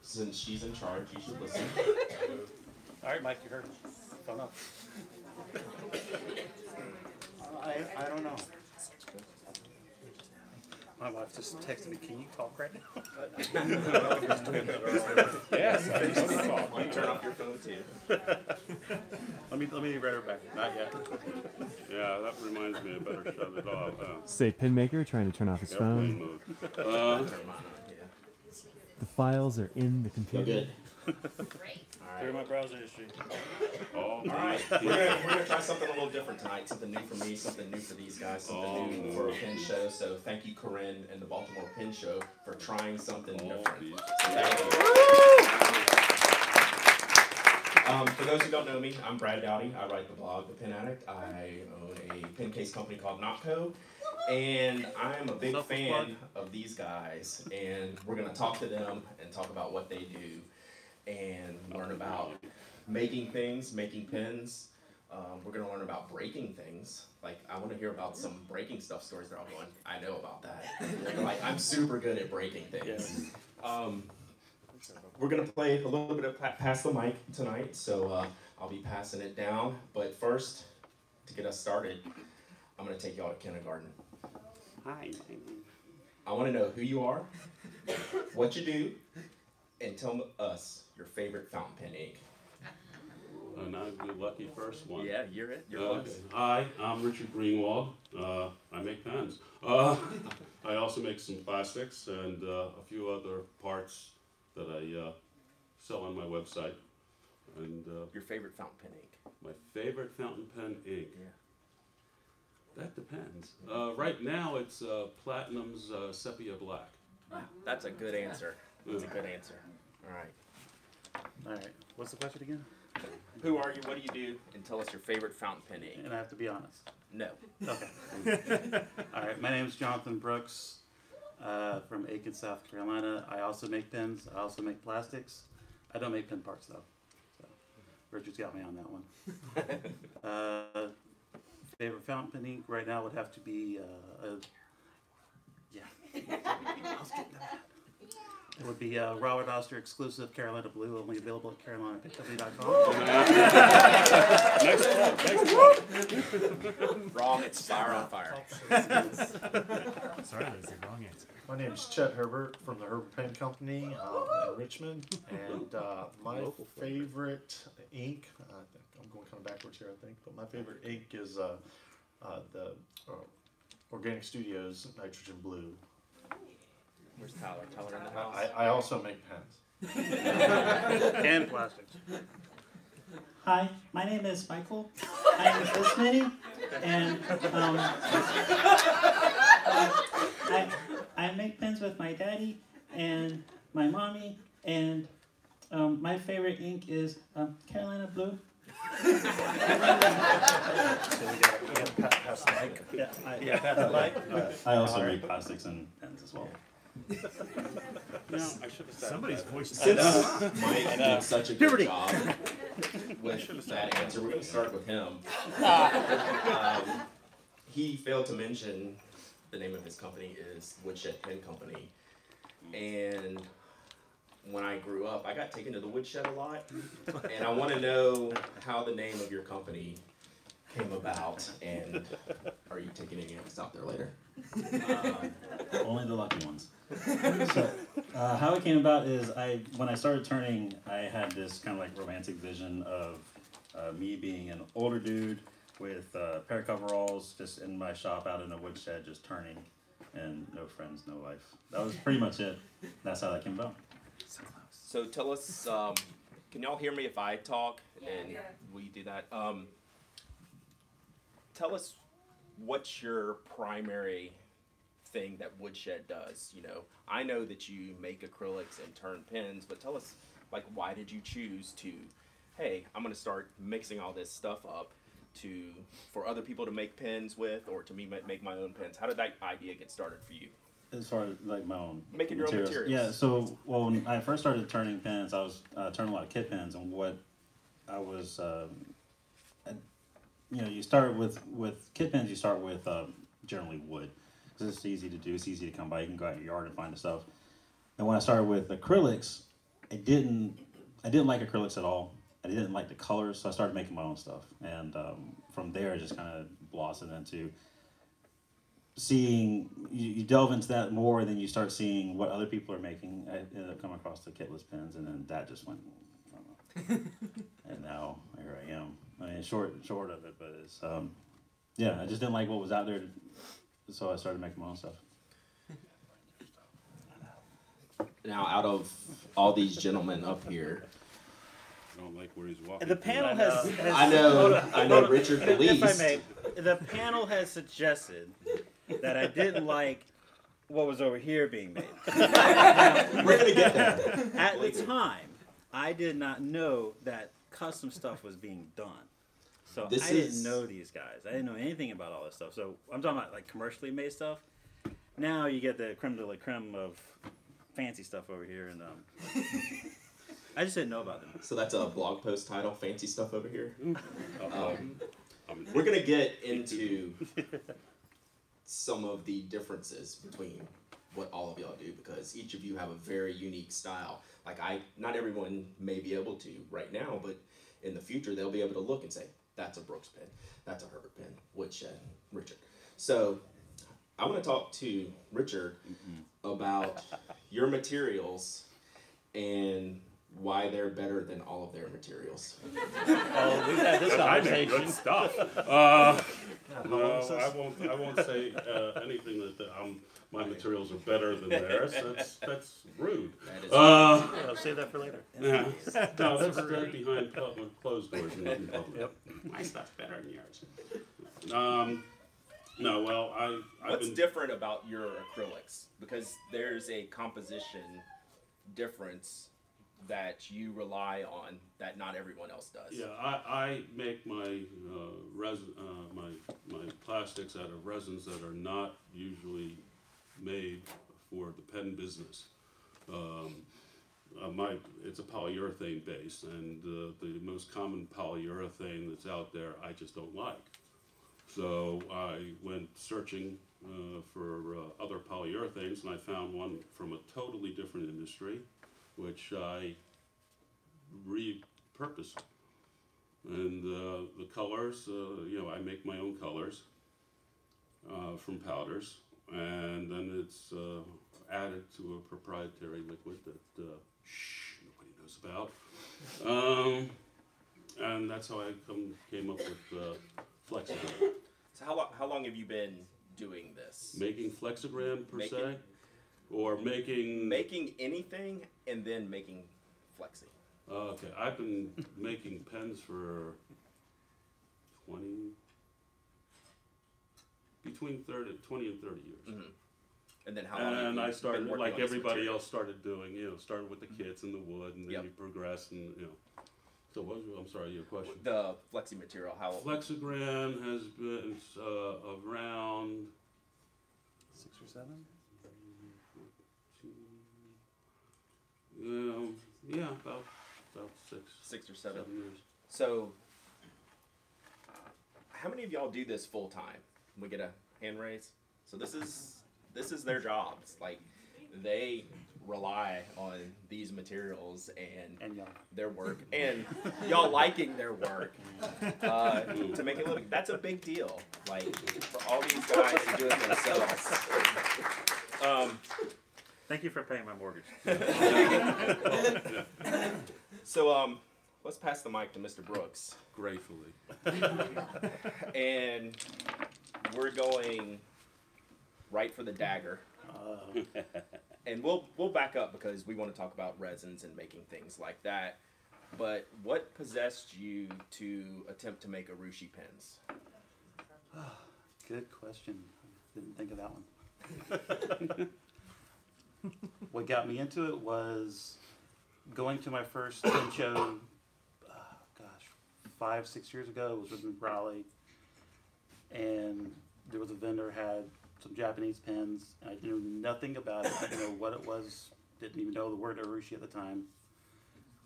since she's in charge, you should listen. All right, Mike, you heard. Phone up. I don't know. My wife just texted me, can you talk right now? Yes, I just call. You turn off your phone too. Let me read her back. Not yet. Yeah, that reminds me, I better shut it off. Say pin maker trying to turn off his phone. Mode. The files are in the Feel computer. good. Clear my browser history. All right, we're gonna try something a little different tonight. Something new for me, something new for these guys, something new for a pin show. So thank you, Corinne and the Baltimore Pin Show, for trying something different. So thank you. For those who don't know me, I'm Brad Dowdy. I write the blog, The Pin Addict. I own a pin case company called Notco, and I'm a big fan of these guys. And we're gonna talk to them and talk about what they do, and learn about making things, making pins. We're gonna learn about breaking things. Like, I wanna hear about some breaking stuff stories. They're all going, I know about that. Like, I'm super good at breaking things. We're gonna play a little bit of Pass the Mic tonight, so I'll be passing it down. But first, to get us started, I'm gonna take y'all to kindergarten. Hi. I wanna know who you are, what you do, and tell us your favorite fountain pen ink. And I'm the lucky first one. Yeah, you're it. You're lucky. Hi, I'm Richard Greenwald. I make pens. I also make some plastics and a few other parts that I sell on my website. And Your favorite fountain pen ink. my favorite fountain pen ink. Yeah. That depends. Right now it's Platinum's Sepia Black. That's a good answer. That's a good answer. All right. All right. What's the question again? Who are you? What do you do? And tell us your favorite fountain pen ink. And I have to be honest. No. Okay. All right. My name is Jonathan Brooks from Aiken, South Carolina. I also make pens. I also make plastics. I don't make pen parts though. So Richard's got me on that one. Favorite fountain pen ink right now would have to be It would be Robert Oster exclusive Carolina Blue, only available at CarolinaPinCompany.com. Next one. Wrong. It's Fire on Fire. Sorry, that's the wrong answer. My name is Chet Herbert from the Herbert Pen Company in Richmond, and my favorite ink, I'm going kind of backwards here I think, but my favorite ink is the Organic Studios Nitrogen Blue. Where's Tyler? Tyler in the house? I also make pens. And plastics. Hi, my name is Michael. I am listening, and I make pens with my daddy and my mommy, and my favorite ink is Carolina Blue. So we got pass the mic. Yeah, pass the mic. I also make plastics and pens as well. No, I should have said Somebody's that. voice. Since Mike did such a good job with that answer, we're going to start with him. He failed to mention the name of his company is Woodshed Pen Company. And when I grew up, I got taken to the woodshed a lot. And I want to know how the name of your company came about. And are you taking any of us out there later? Only the lucky ones. So, how it came about is when I started turning, I had this kind of like romantic vision of me being an older dude with a pair of coveralls, just in my shop out in a woodshed, just turning, and no friends, no life. That was pretty much it. That's how that came about. So tell us, can y'all hear me if I talk? And we do that. Tell us what's your primary thing that Woodshed does. You know, I know that you make acrylics and turn pens, but tell us, like, why did you choose to, hey, I'm going to start mixing all this stuff up for other people to make pens with, or to me make my own pens? How did that idea get started for you? As far as like my own Making your own materials. Yeah, so when I first started turning pens, I was turning a lot of kit pens, and what I was, you start with kit pens. You start with generally wood, because it's easy to do. It's easy to come by. You can go out in your yard and find the stuff. And when I started with acrylics, I didn't like acrylics at all. I didn't like the colors, so I started making my own stuff. And from there, it just kind of blossomed into seeing, you delve into that more, and then you start seeing what other people are making. I ended up coming across the kitless pens, and then that just went, I don't know. And now here I am. I mean, short of it, but it's, yeah, I just didn't like what was out there, so I started making my own stuff. Now, out of all these gentlemen up here, I don't like where he's walking. The panel has I know Richard the if I least. may, the panel has suggested that I didn't like what was over here being made. We're gonna get there. At the time, I did not know that custom stuff was being done. So I didn't know these guys. I didn't know anything about all this stuff. So I'm talking about like commercially made stuff. Now you get the creme de la creme of fancy stuff over here, and I just didn't know about them. So that's a blog post title, fancy stuff over here. Um, We're gonna get into some of the differences between what all of y'all do, because each of you have a very unique style. Like not everyone may be able to right now, but in the future they'll be able to look and say, that's a Brooks pen, that's a Herbert pen, woodshed, Richard. So I want to talk to Richard about your materials and why they're better than all of their materials. Oh, we've had this I make conversation. good stuff. No, I won't say anything that my materials are better than theirs. That's rude. That is I'll save that for later. Yeah. No, that's behind closed doors and not in public. Yep. My stuff's better than yours. No, well, I've What's been different about your acrylics? Because there's a composition difference that you rely on that not everyone else does. Yeah, I make my resin, my plastics out of resins that are not usually made for the pen business. It's a polyurethane base, and the most common polyurethane that's out there, I just don't like. So I went searching for other polyurethanes, and I found one from a totally different industry, which I repurposed. And the colors, I make my own colors from powders, and then it's added to a proprietary liquid that nobody knows about. And that's how I came up with Flexigram. So how long have you been doing this? Making Flexigram per se, or making anything and then making Flexi. Okay, I've been making pens for between 20 and 30 years. Mm-hmm. And then how long? And I started been working like on this everybody material? else started doing. Started with the kits and the wood, and then Yep. you progress, and So what? I'm sorry, your question. The Flexi material. How? Flexigram has been around 6 or 7? Yeah, about 6 or 7. 7 years. So, how many of y'all do this full time? Can we get a hand raise? So this is their jobs. Like, they rely on these materials and y'all. their work and y'all liking their work to make it a living. That's a big deal. Like, for all these guys to do it themselves. Thank you for paying my mortgage. So let's pass the mic to Mr. Brooks. Gratefully. And we're going right for the dagger. And we'll back up because we want to talk about resins and making things like that. But what possessed you to attempt to make Urushi pens? Good question. Didn't think of that one. What got me into it was going to my first pen show, 5-6 years ago. It was with Raleigh, and there was a vendor had some Japanese pens, and I knew nothing about it. I didn't know what it was. Didn't even know the word Urushi at the time,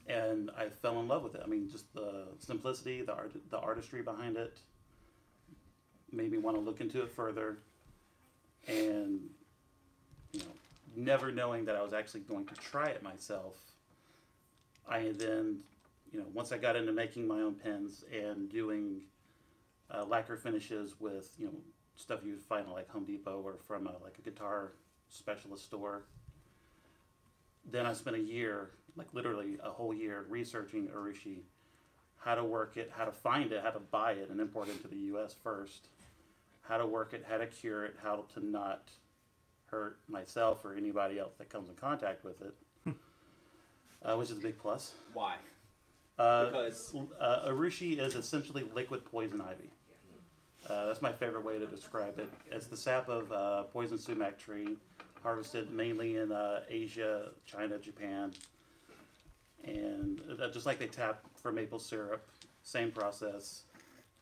and I fell in love with it. I mean, just the simplicity, the artistry behind it made me want to look into it further, and never knowing that I was actually going to try it myself, I then, once I got into making my own pens and doing lacquer finishes with, stuff you'd find at like Home Depot or from like a guitar specialist store, then I spent a year, like literally a whole year, researching urushi, how to work it, how to find it, how to buy it and import it into the U.S. first, how to work it, how to cure it, how to not hurt myself or anybody else that comes in contact with it, which is a big plus. Why? Because urushi is essentially liquid poison ivy. That's my favorite way to describe it. It's the sap of poison sumac tree, harvested mainly in Asia, China, Japan. And just like they tap for maple syrup, same process.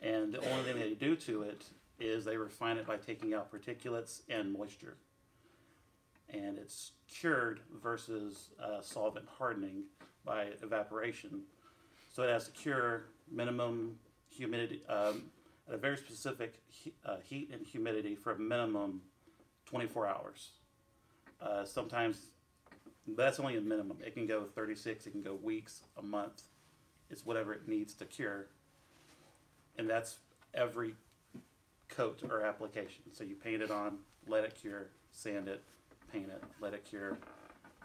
And the only thing they do to it is they refine it by taking out particulates and moisture. And it's cured versus solvent hardening by evaporation. So it has to cure minimum humidity, at a very specific heat and humidity for a minimum 24 hours. Sometimes that's only a minimum. It can go 36, it can go weeks, a month. It's whatever it needs to cure. And that's every coat or application. So you paint it on, let it cure, sand it, paint it, let it cure.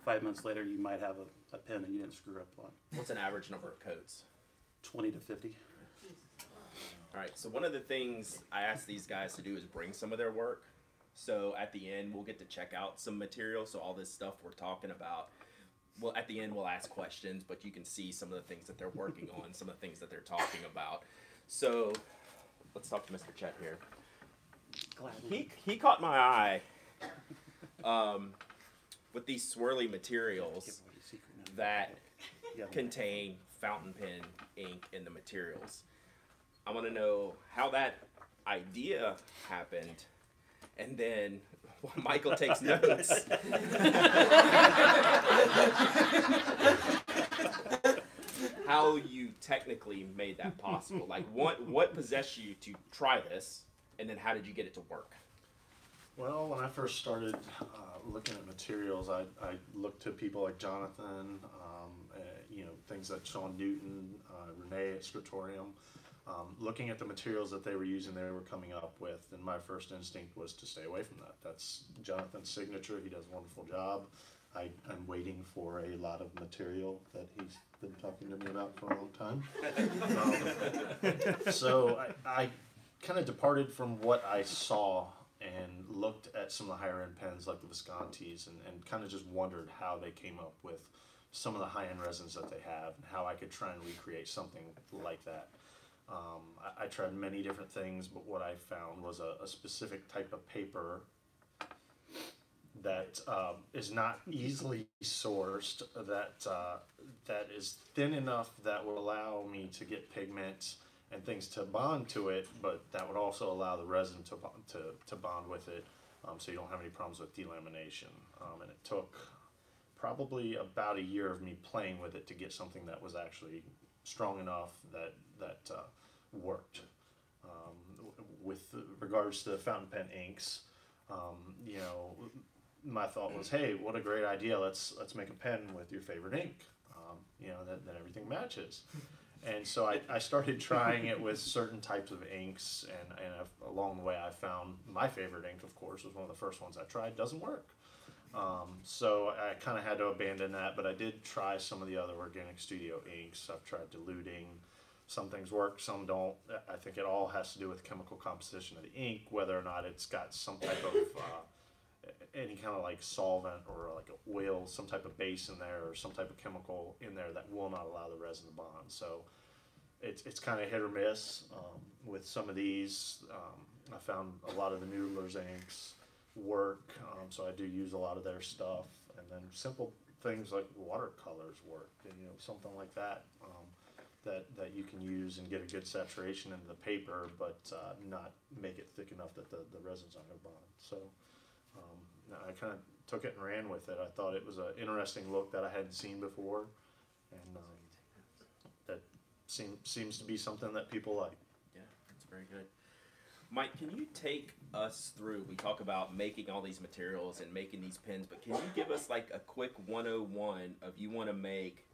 5 months later, you might have a pen that you didn't screw up on. What's an average number of coats? 20 to 50. All right, so one of the things I ask these guys to do is bring some of their work. So at the end, we'll get to check out some material. So all this stuff we're talking about, well, at the end, we'll ask questions, but you can see some of the things that they're working on, some of the things that they're talking about. So let's talk to Mr. Chet here. He caught my eye with these swirly materials that contain fountain pen ink in the materials. I want to know how that idea happened, and then while Michael takes notes, how you technically made that possible. Like, what possessed you to try this, and then how did you get it to work? Well, when I first started looking at materials, I looked to people like Jonathan, things like Sean Newton, Renee at Scriptorium, looking at the materials that they were using, they were coming up with, and my first instinct was to stay away from that. That's Jonathan's signature. He does a wonderful job. I'm waiting for a lot of material that he's been talking to me about for a long time. So I kind of departed from what I saw and looked at some of the higher end pens like the Viscontis and kind of just wondered how they came up with some of the high end resins that they have and how I could try and recreate something like that. I tried many different things, but what I found was a specific type of paper that is not easily sourced, that is thin enough that will allow me to get pigments and things to bond to it, but that would also allow the resin to bond with it, so you don't have any problems with delamination. And it took probably about a year of me playing with it to get something that was actually strong enough that worked. With regards to fountain pen inks, my thought was, hey, what a great idea! Let's make a pen with your favorite ink. Then everything matches. And so I started trying it with certain types of inks, and along the way I found my favorite ink, of course, was one of the first ones I tried. Doesn't work. So I kind of had to abandon that, but I did try some of the other Organic Studio inks. I've tried diluting. Some things work, some don't. I think it all has to do with chemical composition of the ink, whether or not it's got some type of any kind of like solvent or like an oil, some type of base in there, or some type of chemical in there that will not allow the resin to bond. So it's kind of hit or miss with some of these. I found a lot of the Noodler's inks work, so I do use a lot of their stuff, and then simple things like watercolors work, and something like that. That you can use and get a good saturation into the paper, but not make it thick enough that the resin's not going to bond. So I kind of took it and ran with it. I thought it was an interesting look that I hadn't seen before, and that seems to be something that people like. Yeah, that's very good. Mike, can you take us through, we talk about making all these materials and making these pens, but can you give us like a quick 101 of you want to make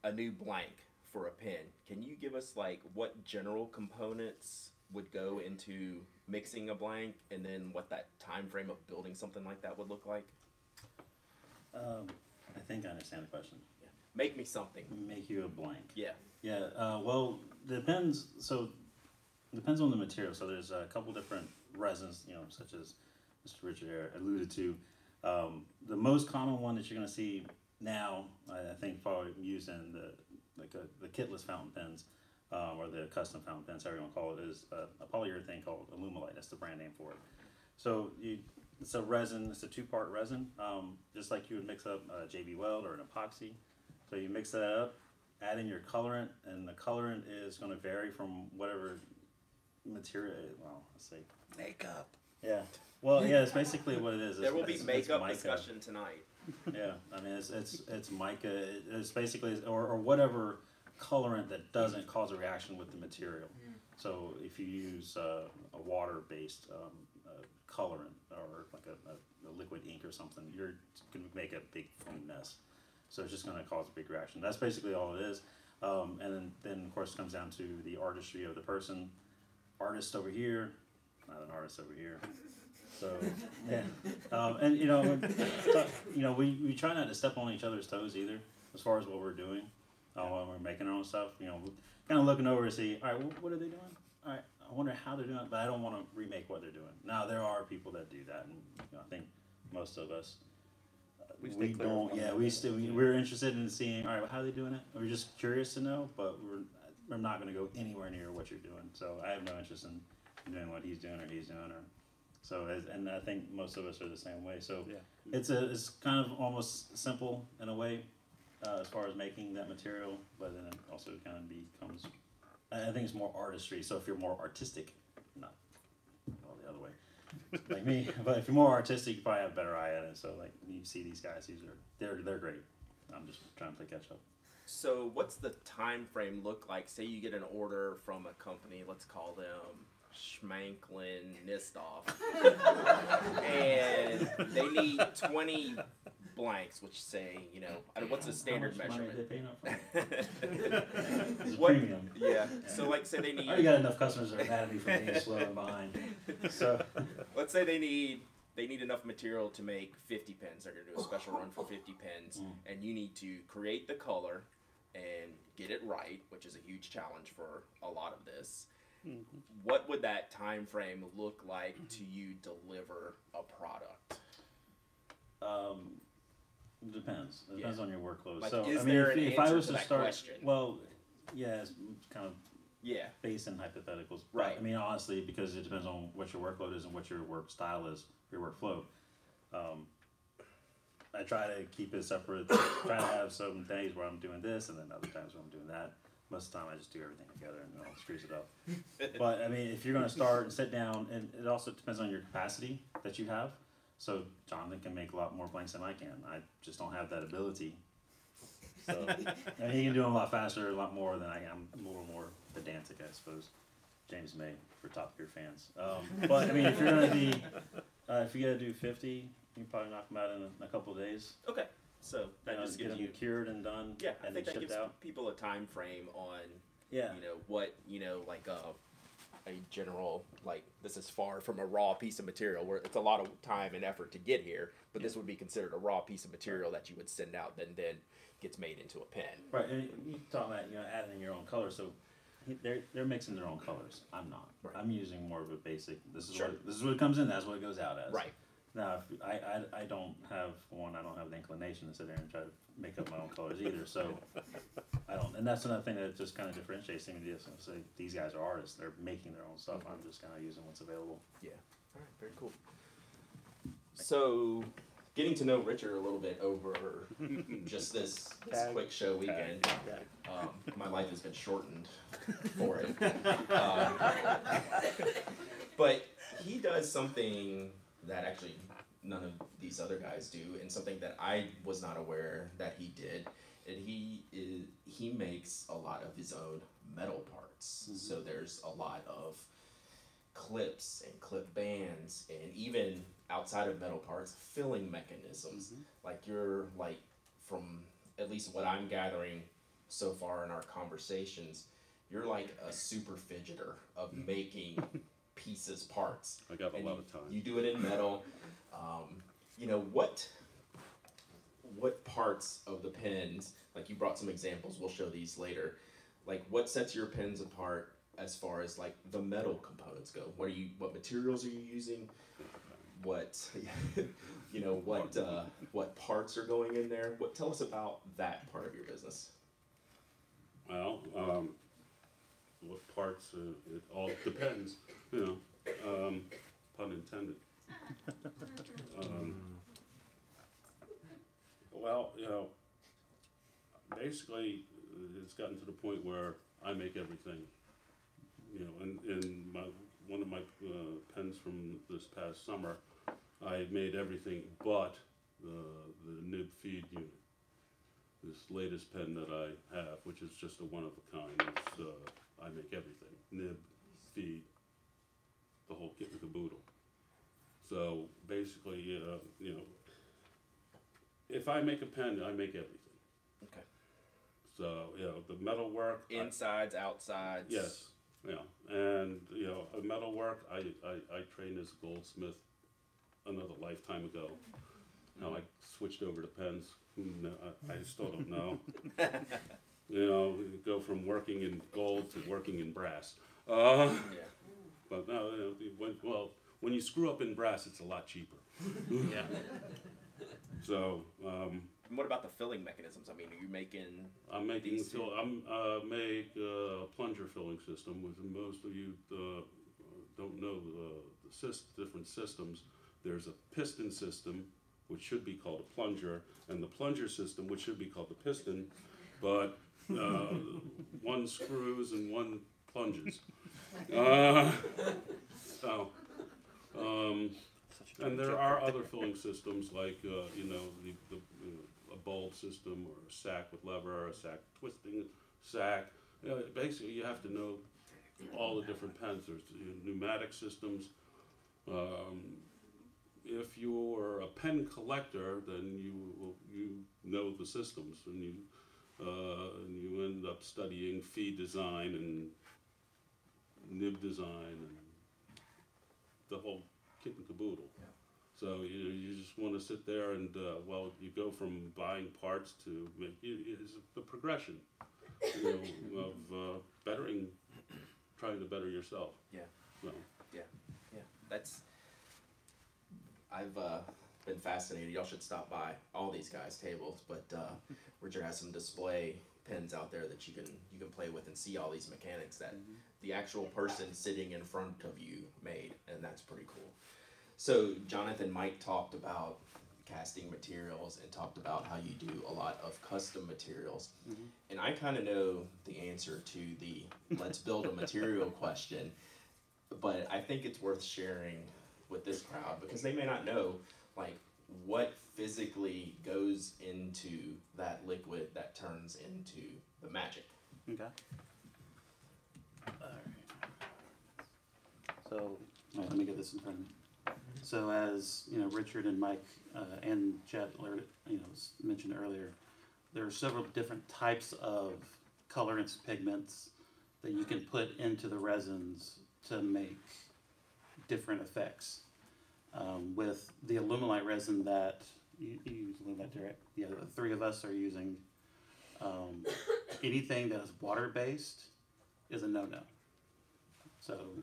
a new blank for a pen, can you give us like what general components would go into mixing a blank, and then what that time frame of building something like that would look like? I think I understand the question. Yeah. Make me something. Make you a blank. Yeah. Yeah, well, depends. So depends on the material. So there's a couple different resins, you know, such as Mr. Richard here alluded to. The most common one that you're going to see now, I think, probably used in the kitless fountain pens, or the custom fountain pens, however you want to call it, is a polyurethane called Alumilite. That's the brand name for it. So it's a resin. It's a two-part resin, just like you would mix up a JB Weld or an epoxy. So you mix that up, add in your colorant, and the colorant is going to vary from whatever material. Well, let's say Makeup. yeah. Well, yeah, it's basically what it is. There will be it's makeup mica. discussion tonight. Yeah, I mean it's mica. It's basically or whatever colorant that doesn't cause a reaction with the material. So if you use a water-based colorant or like a liquid ink or something, you're gonna make a big foam mess. So it's just gonna cause a big reaction. That's basically all it is. And then of course it comes down to the artistry of the person. Artist over here, not an artist over here. So yeah, and you know, we try not to step on each other's toes either, as far as what we're doing when we're making our own stuff. You know, kind of looking over to see, all right, what are they doing? All right, I wonder how they're doing it, but I don't want to remake what they're doing. Now there are people that do that, and you know, I think most of us we don't. Yeah, we're interested in seeing, all right, how are they doing it? We're just curious to know, but we're not going to go anywhere near what you're doing. So I have no interest in doing what he's doing or he's doing or. So, and I think most of us are the same way. So, Yeah. it's kind of almost simple in a way, as far as making that material, but then it also kind of becomes, I think it's more artistry. So if you're more artistic, not all the other way, like me, but if you're more artistic, you probably have a better eye at it. So like you see these guys, they're great. I'm just trying to play catch up. So what's the time frame look like? Say you get an order from a company, let's call them Schmanklin Nistoff, and they need 20 blanks, which say, you know, what's the standard measurement? Premium. Yeah. So like say they need. I already got enough customers that are mad at me for being slow and behind. So let's say they need enough material to make 50 pens. They're gonna do a special run for 50 pens, and you need to create the color and get it right, which is a huge challenge for a lot of this. What would that time frame look like to you deliver a product? It depends. It depends on your workload. Like, so is I mean, there an if I answer was to to that start, question? well, yeah, it's kind of Yeah. based in hypotheticals. Right. But, I mean, honestly, because it depends on what your workload is and what your work style is, your workflow. I try to keep it separate. Try to have some days where I'm doing this, and then other times where I'm doing that. Most of the time, I just do everything together, and it all screws it up. But I mean, if you're going to start and sit down, and it also depends on your capacity that you have. So Jonathan can make a lot more blanks than I can. I just don't have that ability. So and he can do them a lot faster, a lot more than I am. I'm a little more pedantic, I suppose. James May for Top Gear fans. But I mean, if you're going to be, if you got to do 50, you can probably knock them out in a couple of days. Okay. So that just get gives them you cured and done. Yeah, I and think that shipped gives out. people a time frame on Yeah. what like a general, like, this is far from a raw piece of material where it's a lot of time and effort to get here, but this would be considered a raw piece of material that you would send out then gets made into a pen. Right, and you talk about adding your own color. So they're mixing their own colors. I'm not. Right. I'm using more of a basic. This is Sure. this is what it comes in. That's what it goes out as. Right. Now, if I don't have I don't have the inclination to sit there and try to make up my own colors either. So I don't, and that's another thing that just kind of differentiates me. So these guys are artists; they're making their own stuff. I'm just kind of using what's available. Yeah. All right. Very cool. So, getting to know Richard a little bit over just this quick show weekend, my life has been shortened for it. But he does something that actually none of these other guys do, and something that I was not aware that he did. And he makes a lot of his own metal parts. Mm-hmm. So there's a lot of clips and clip bands, and even outside of metal parts, filling mechanisms. Mm-hmm. Like you're from at least what I'm gathering, so far in our conversations, you're like a super fidgeter of making pieces, parts. I got a And lot of time. You do it in metal. You know, what parts of the pens, like you brought some examples, we'll show these later, like what sets your pens apart as far as like the metal components go? What materials are you using? What, you know, what parts are going in there? Tell us about that part of your business. Well, what parts, it all depends, you know, pun intended. Well, you know, basically, it's gotten to the point where I make everything. You know, in one of my pens from this past summer, I made everything but the nib feed unit. This latest pen that I have, which is just a one of a kind, is I make everything. Nib, feed, the whole kit and caboodle. So basically, you know, if I make a pen, I make everything. Okay. So, you know, the metal work. Insides, outsides. Yes, yeah. And, you know, metal work, I trained as a goldsmith another lifetime ago. Now I switched over to pens. No, I still don't know. You know, go from working in gold to working in brass. Yeah. But no, you know, when you screw up in brass, it's a lot cheaper. Yeah. So. And what about the filling mechanisms? I mean, are you making? I'm making these two? make a plunger filling system, which most of you don't know the different systems. There's a piston system, which should be called a plunger, and the plunger system, which should be called the piston, but one screws and one plunges. So, and there are other filling systems like you know, a bulb system or a sack with lever, or a sack twisting sack. You know, basically, you have to know all the different pens. There's pneumatic systems. If you're a pen collector, then you know the systems, and you end up studying feed design and nib design and the whole kit and caboodle. Yeah. So you just want to sit there and you go from buying parts to it's the progression, you know, of trying to better yourself. Yeah. So. Yeah. I've been fascinated. Y'all should stop by all these guys' tables, but Richard has some display pens out there that you can play with and see all these mechanics that the actual person sitting in front of you made, and that's pretty cool. So Jonathan, Mike talked about casting materials and talked about how you do a lot of custom materials, and I kind of know the answer to the let's build a material question, but I think it's worth sharing with this crowd because they may not know like what physically goes into that liquid that turns into the magic. Okay. Alright. So, let me get this in front of me. So as, you know, Richard and Mike and Chad mentioned earlier, there are several different types of colorants, pigments that you can put into the resins to make different effects. With the Alumilite resin that you use Alumilite direct, the three of us are using, anything that is water-based is a no-no. So,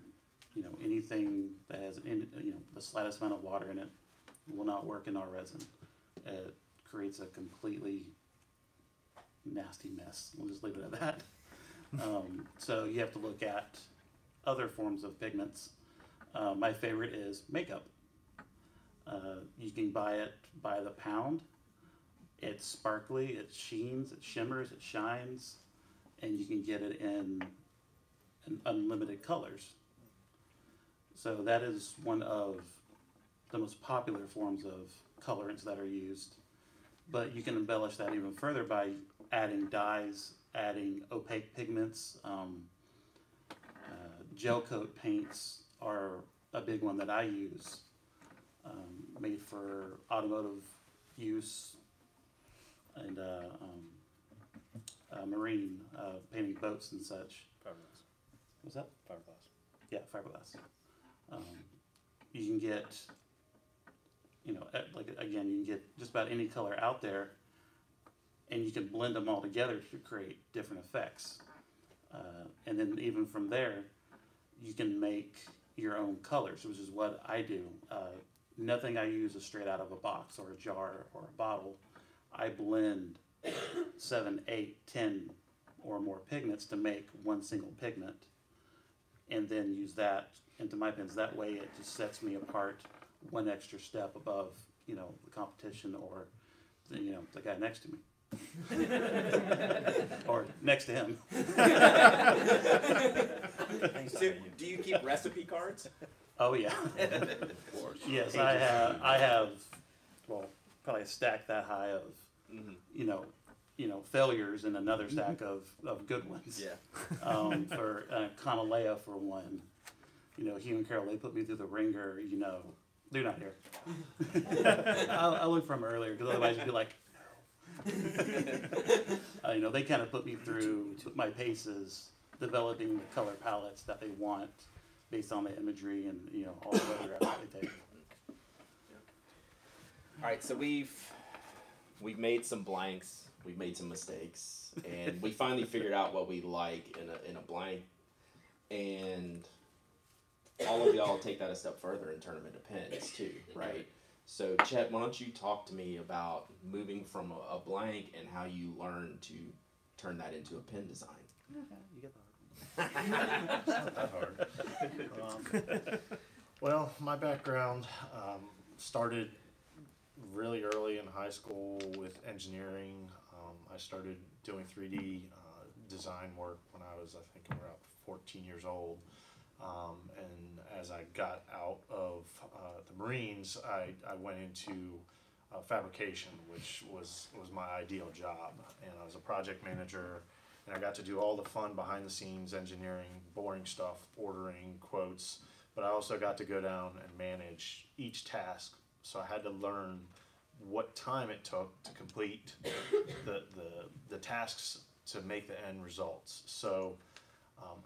you know, anything that has the slightest amount of water in it will not work in our resin. It creates a completely nasty mess. We'll just leave it at that. So you have to look at other forms of pigments. My favorite is makeup. You can buy it by the pound. It's sparkly, it sheens, it shimmers, it shines, and you can get it in unlimited colors. So that is one of the most popular forms of colorants that are used. But you can embellish that even further by adding dyes, adding opaque pigments. Gel coat paints are a big one that I use, made for automotive use. And marine, painting boats and such. Fiberglass. What's that? Fiberglass. Yeah, fiberglass. You can get, you know, like again, you can get just about any color out there, and you can blend them all together to create different effects. And then even from there, you can make your own colors, which is what I do. Nothing I use is straight out of a box or a jar or a bottle. I blend 7, 8, 10 or more pigments to make one single pigment, and then use that into my pens. That way it just sets me apart one extra step above, you know, the competition or, you know, the guy next to me. Or next to him. So, do you keep recipe cards? Oh yeah. Yes, I have, well, probably a stack that high of, you know, failures and another stack of good ones. Yeah. For Kanalea for one, you know, Hugh and Carol, they put me through the ringer. You know, they're not here. I looked for them earlier because otherwise you'd be like, no. You know, they kind of put me through my paces, developing the color palettes that they want based on the imagery and, you know, all the photographs that they take. All right, so we've made some blanks, we've made some mistakes, and we finally figured out what we like in a blank, and all of y'all take that a step further and turn them into pens too, right? So Chet, why don't you talk to me about moving from a blank and how you learned to turn that into a pen design? You get the It's not that hard. Well, my background started really early in high school with engineering. I started doing 3D design work when I was, I think, around 14 years old. And as I got out of the Marines, I went into fabrication, which was my ideal job. And I was a project manager, and I got to do all the fun behind the scenes engineering, boring stuff, ordering, quotes, but I also got to go down and manage each task. So I had to learn what time it took to complete the tasks to make the end results. So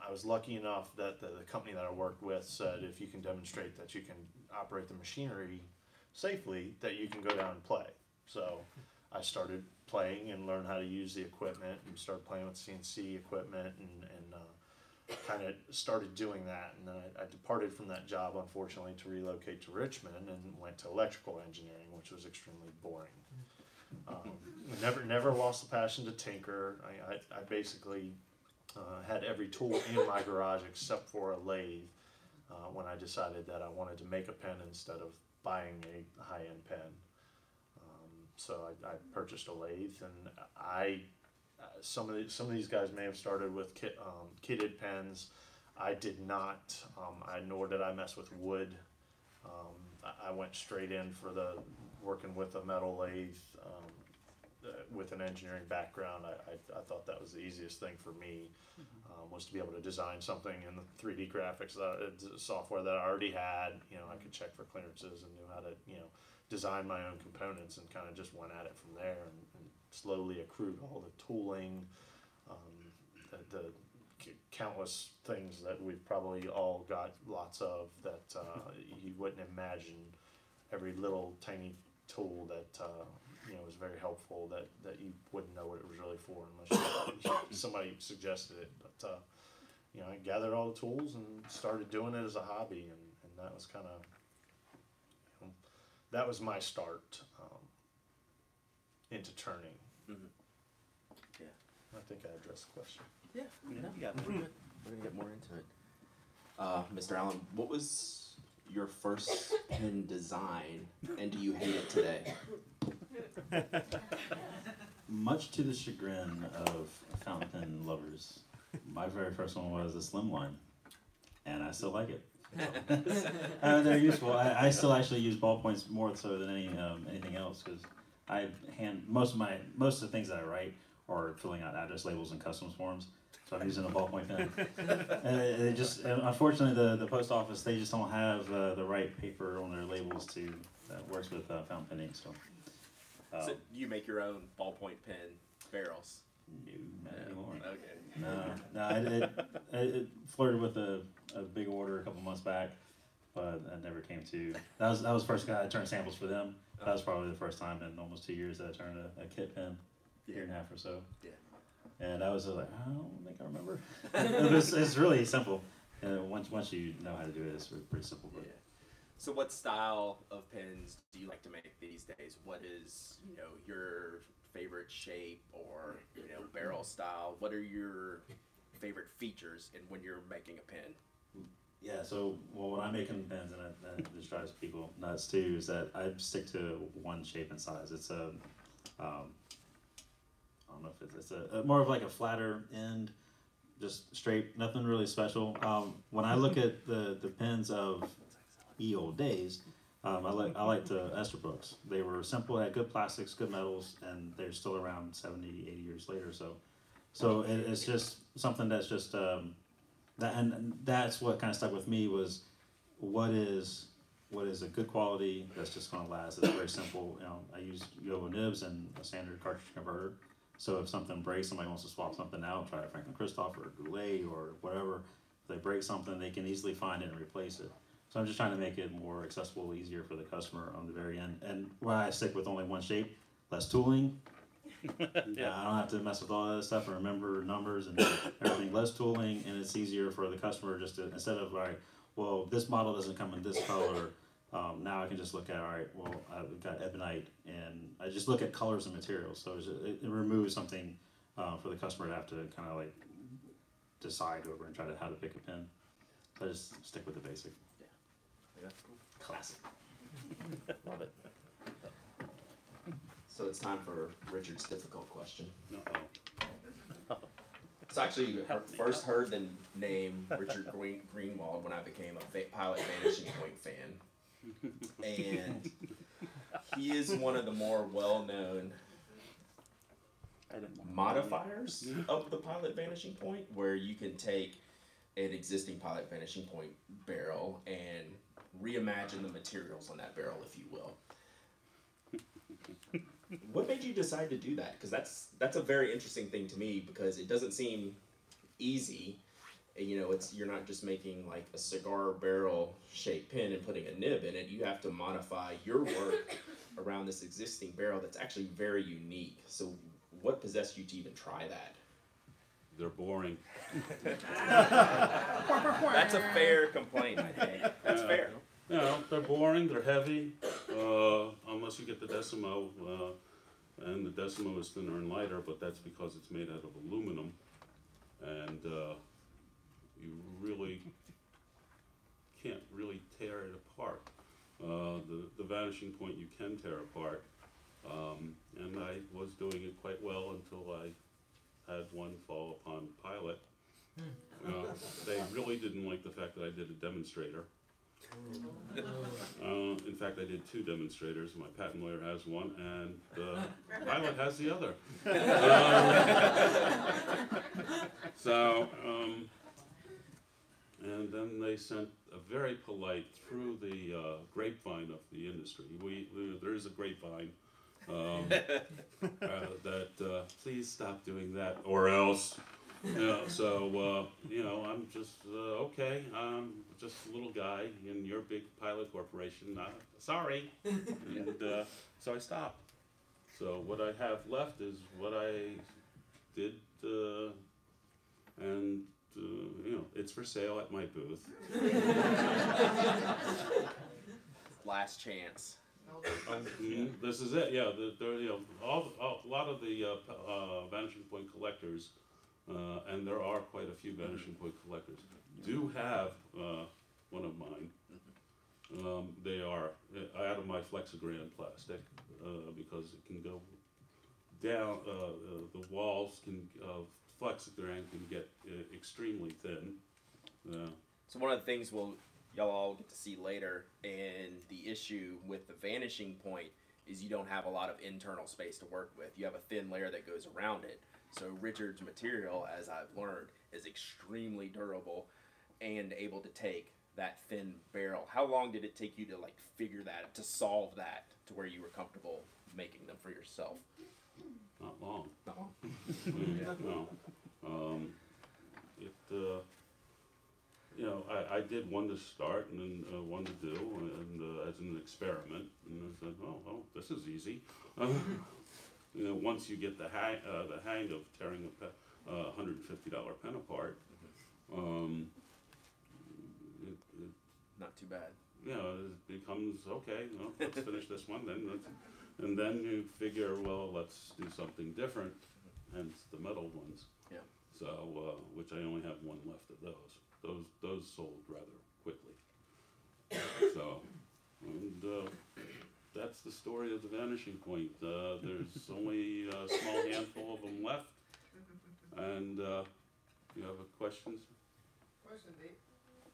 I was lucky enough that the company that I worked with said if you can demonstrate that you can operate the machinery safely, that you can go down and play. So I started playing and learned how to use the equipment and started playing with CNC equipment and kind of started doing that. And then I departed from that job, unfortunately, to relocate to Richmond and went to electrical engineering, which was extremely boring. Never lost the passion to tinker. I basically had every tool in my garage except for a lathe when I decided that I wanted to make a pen instead of buying a high-end pen. So I purchased a lathe, and some of these guys may have started with kitted pens. I did not, nor did I mess with wood. I went straight in for working with a metal lathe. With an engineering background, I thought that was the easiest thing for me, was to be able to design something in the 3D graphics software that I already had. You know, I could check for clearances and knew how to, you know, design my own components, and kind of just went at it from there and slowly accrued all the tooling, the countless things that we've probably all got lots of that you wouldn't imagine. Every little tiny tool that you know, was very helpful that you wouldn't know what it was really for unless somebody suggested it. But you know, I gathered all the tools and started doing it as a hobby, and that was kind of, you know, that was my start into turning. Mm-hmm. Yeah, I think I addressed the question. yeah, no, you got it. We're good. We're gonna get more into it. Mr. Allen, what was your first pen design, and do you hate it today? Much to the chagrin of fountain pen lovers, my very first one was a slimline, and I still like it. They're useful. I still actually use ballpoints more so than anything else, because most of the things that I write are filling out address labels and customs forms. So I'm using a ballpoint pen. They just, unfortunately, the post office, they just don't have the right paper on their labels that works with fountain pen ink. So So you make your own ballpoint pen barrels? Not anymore. Okay. No, I flirted with a big order a couple months back, but that never came to. That was the first guy I turned samples for them. That was probably the first time in almost 2 years that I turned a kit pen, year and a half or so. Yeah. And I was like, I don't think I remember. It's really simple. Once you know how to do it, it's pretty simple. But. Yeah. So what style of pens do you like to make these days? What is, your favorite shape or, barrel style? What are your favorite features in when you're making a pen? Yeah, so when I'm making pens, and that just drives people nuts too, is that I stick to one shape and size. It's I don't know if it's a more of like a flatter end, just straight, nothing really special. When I look at the pens of ye old days, I like the Esterbrook's. They were simple, had good plastics, good metals, and they're still around 70, 80 years later. So it's just something that's just and that's what kind of stuck with me was what is a good quality that's just going to last. It's very simple. I use Yovo nibs and a standard cartridge converter. So if something breaks, somebody wants to swap something out, try a Franklin Christoph or a Goulet or whatever. If they break something, they can easily find it and replace it. So I'm just trying to make it more accessible, easier for the customer on the very end. And why I stick with only one shape, less tooling. I don't have to mess with all that stuff and remember numbers and everything. Less tooling, and it's easier for the customer just to, instead of, all right, well, this model doesn't come in this color. Now I can just look at, all right, well, I've got ebonite, and I just look at colors and materials. So it removes something for the customer to have to kind of like decide over and try to how to pick a pen. So I just stick with the basic. Yeah, Classic. love it. So it's time for Richard's difficult question. So actually, first heard the name Richard Greenwald when I became a Pilot Vanishing Point fan. And he is one of the more well-known modifiers of the Pilot Vanishing Point, where you can take an existing Pilot Vanishing Point barrel and reimagine the materials on that barrel, if you will. What made you decide to do that? Because that's a very interesting thing to me, because it doesn't seem easy. You're not just making like a cigar barrel shaped pen and putting a nib in it. You have to modify your work around this existing barrel that's actually very unique. So what possessed you to even try that? They're boring. That's a fair complaint, I think. That's fair. They're boring, they're heavy, unless you get the Decimo, and the Decimo is thinner and lighter, but that's because it's made out of aluminum, and you really can't really tear it apart. The Vanishing Point you can tear apart, and I was doing it quite well until I had one fall upon Pilot. They really didn't like the fact that I did a demonstrator. In fact, I did 2 demonstrators. My patent lawyer has one, and Pilot has the other. And then they sent a very polite, through the grapevine of the industry. There is a grapevine that please stop doing that, or else. I'm just okay. I'm just a little guy in your big Pilot corporation. Sorry, and so I stopped. So what I have left is what I did, and it's for sale at my booth. Last chance. This is it. Yeah, a lot of the Vanishing Point collectors. And there are quite a few Vanishing Point collectors, do have one of mine. They are out of my Flexigran plastic, because it can go down, the walls of Flexigran can get extremely thin. So one of the things y'all all get to see later, and the issue with the Vanishing Point is you don't have a lot of internal space to work with. You have a thin layer that goes around it. So Richard's material, as I've learned, is extremely durable and able to take that thin barrel. How long did it take you to to solve that to where you were comfortable making them for yourself? not long. Not long. No. You know, I did one to start and then one to do, and as an experiment, and I said, oh, this is easy. You know, once you get the hang of tearing a $150 pen apart, Not too bad. you know, it becomes okay. You know, let's finish this one, and then you figure, well, let's do something different. Hence the metal ones. Yeah. So, which I only have one left of those. Those sold rather quickly. So, and that's the story of the Vanishing Point. There's only a small handful of them left. And you have questions? Question,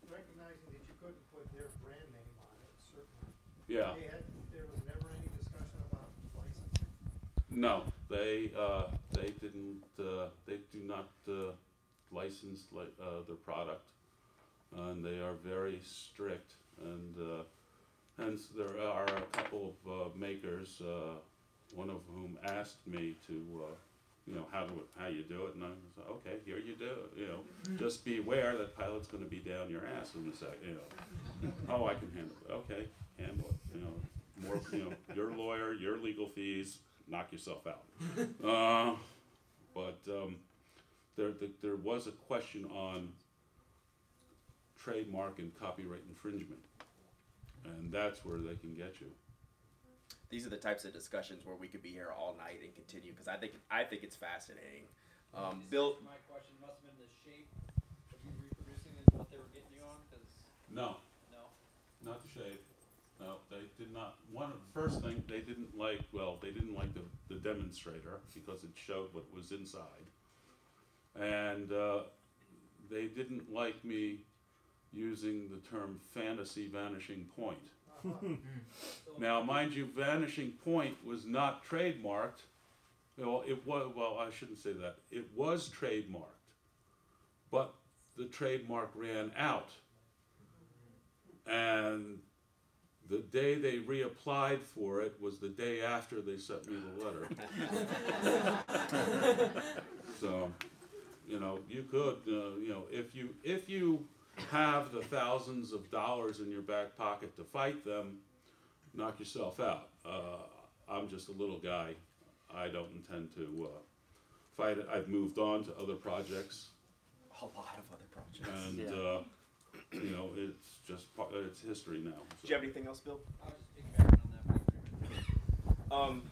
recognizing that you couldn't put their brand name on it, certainly. Yeah. There was never any discussion about licensing? No, they didn't. They do not license their product, and they are very strict. And hence, there are a couple of makers. One of whom asked me to, you know, how you do it, and I was like, okay, here you do it. You know, just beware that pilot's going to be down your ass in a sec. You know, oh, I can handle it. Okay, handle it. You know, more. You know, your lawyer, your legal fees. Knock yourself out. But there was a question on trademark and copyright infringement, and that's where they can get you. These are the types of discussions where we could be here all night and continue, because I think it's fascinating. Bill, My question must have been the shape of you reproducing is what they were getting you on, because No, no. not the shape. No, they did not. First thing, they didn't like. Well, they didn't like the demonstrator because it showed what was inside, and they didn't like me using the term fantasy vanishing point. Now, mind you, vanishing point was not trademarked. Well, it was. Well, I shouldn't say that. It was trademarked, but the trademark ran out, and the day they reapplied for it was the day after they sent me the letter. So, you know, you could, you know, if you have the thousands of dollars in your back pocket to fight them, knock yourself out. I'm just a little guy. I don't intend to fight it. I've moved on to other projects. a lot of other projects. And you know, it's just it's history now. So. Do you have anything else, Bill? I'll just piggyback on that.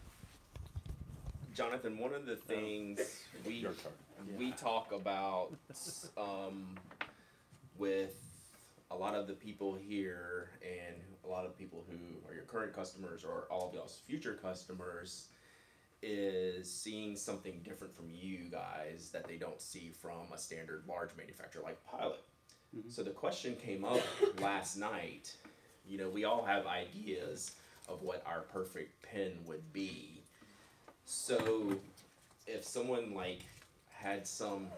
Jonathan, one of the things Your turn. we talk about with a lot of the people here and a lot of people who are your current customers or all of y'all's future customers is seeing something different from you guys that they don't see from a standard large manufacturer like Pilot. Mm-hmm. So the question came up last night. You know, we all have ideas of what our perfect pen would be. So if someone like had some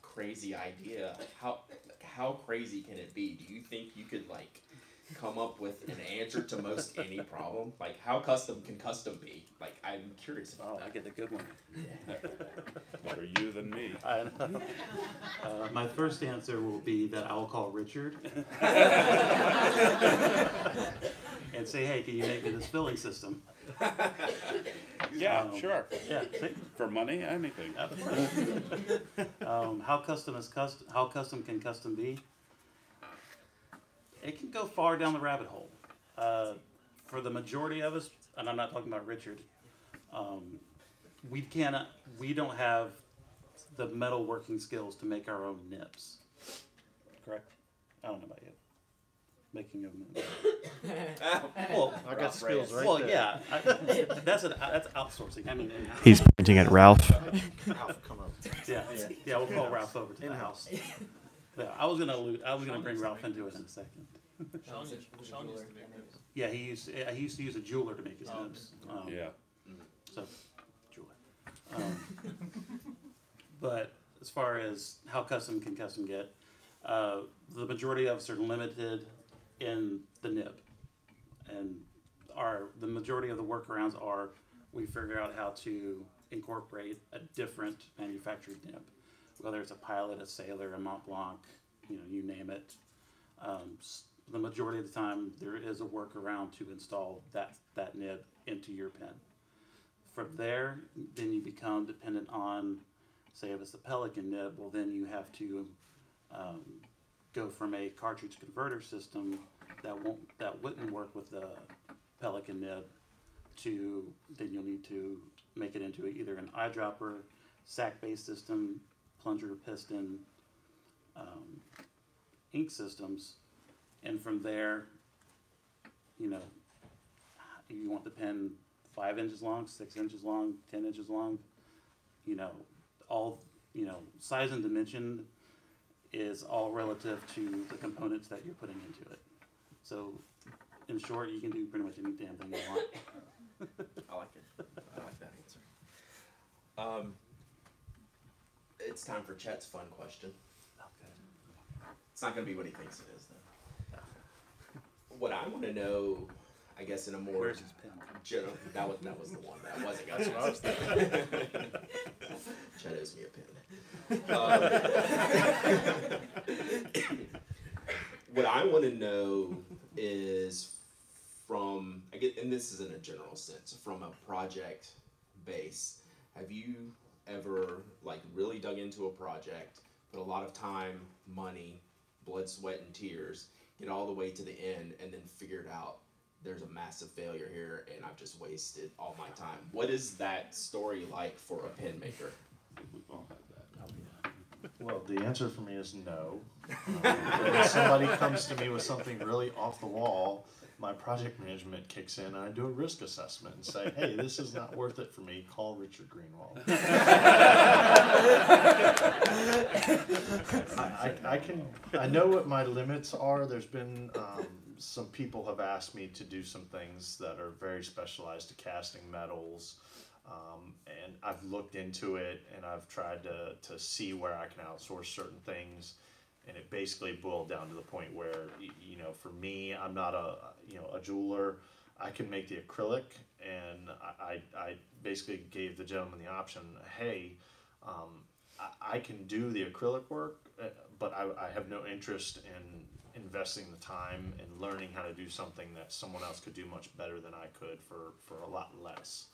crazy idea, how crazy can it be? Do you think you could like come up with an answer to most any problem? Like how custom can custom be? Like I'm curious about that. I get the good one. Better you than me. I know. My first answer will be that I will call Richard and say, hey, can you make me this billing system? Yeah, sure. Yeah, see? For money, anything. How custom can custom be? It can go far down the rabbit hole. For the majority of us, and I'm not talking about Richard, we don't have the metal working skills to make our own nips. Correct? I don't know about you. Making your own nips. Well, I got skills right well, there. yeah, that's outsourcing. I mean, in-house. He's pointing at Ralph. Ralph, come up. Yeah, we'll call Ralph over to the house. Yeah, I was gonna bring Ralph into it in a second. Sean used to make those. Yeah, he used to use a jeweler to make his nips. Yeah. So, jeweler. But as far as how custom can custom get, the majority of us are limited in the nib, and the majority of the workarounds are we figure out how to incorporate a different manufactured nib, whether it's a Pilot, a Sailor, a Mont Blanc, you name it. The majority of the time, there is a workaround to install that nib into your pen. From there, then you become dependent on, say, if it's a Pelican nib, well, then you have to go from a cartridge converter system that wouldn't work with the Pelican nib to, then you'll need to make it into either an eyedropper, sac-based system, plunger, piston, ink systems, and from there, you want the pen 5 inches long, 6 inches long, 10 inches long, size and dimension is all relative to the components that you're putting into it. So, in short, you can do pretty much any damn thing you want. I like it. I like that answer. It's time for Chet's fun question. It's not going to be what he thinks it is, though. What I want to know, I guess, in a more Where's his pen? general, that was the one. That wasn't. That's what I was thinking. Chet owes me a pen. What I want to know is and this is in a general sense, from a project base, have you ever really dug into a project, put a lot of time, money, blood, sweat, and tears, get all the way to the end, and then figured out there's a massive failure here and I've just wasted all my time? What is that story like for a pen maker? We all have that. Well, the answer for me is no. If somebody comes to me with something really off the wall, my project management kicks in and I do a risk assessment and say, hey, this is not worth it for me, call Richard Greenwald. I know what my limits are. There's been some people have asked me to do some things that are very specialized to casting metals. And I've looked into it and I've tried to see where I can outsource certain things, and it basically boiled down to the point where, for me, I'm not a jeweler. I can make the acrylic, and I basically gave the gentleman the option, hey, I can do the acrylic work, but I have no interest in investing the time and learning how to do something that someone else could do much better than I could for a lot less.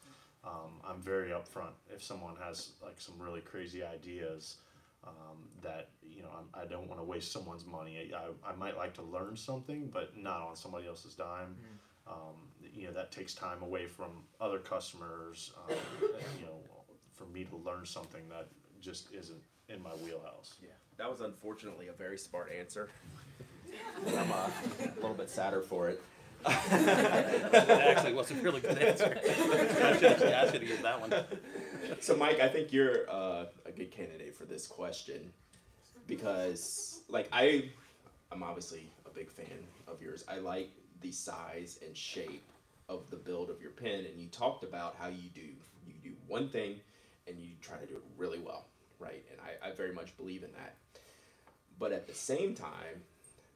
I'm very upfront if someone has some really crazy ideas that I don't want to waste someone's money. I might like to learn something, but not on somebody else's dime. That takes time away from other customers. For me to learn something that just isn't in my wheelhouse. Yeah, that was unfortunately a very smart answer. I'm a little bit sadder for it. That actually was a really good answer. I should have used that one. So, Mike, I think you're a good candidate for this question because, I'm obviously a big fan of yours. I like the size and shape of the build of your pen, and you talked about how you do one thing and you try to do it really well, right? And I very much believe in that. But at the same time,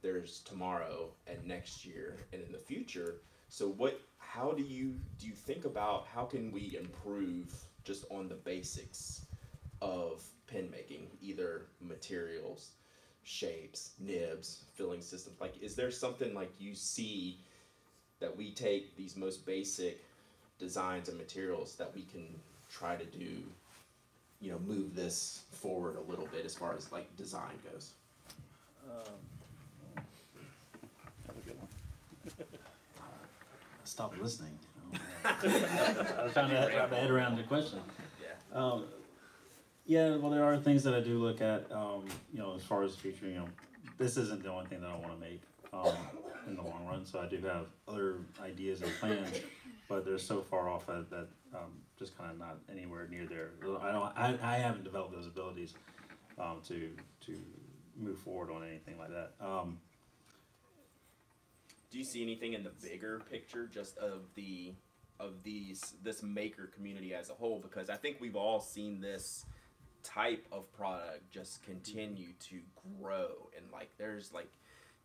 there's tomorrow and next year and in the future. So how do you think about how can we improve just on the basics of pen making, either materials, shapes, nibs, filling systems? Is there something you see that we take these most basic designs and materials that we can try to do, move this forward a little bit as far as design goes? Stop listening. I was trying to wrap my head around the question. Yeah, well, there are things that I do look at, as far as the future, this isn't the only thing that I want to make in the long run, so I do have other ideas and plans, but they're so far off that just kind of not anywhere near there. I haven't developed those abilities to move forward on anything like that. Do you see anything in the bigger picture just of this maker community as a whole? Because I think we've all seen this type of product just continue to grow, and there's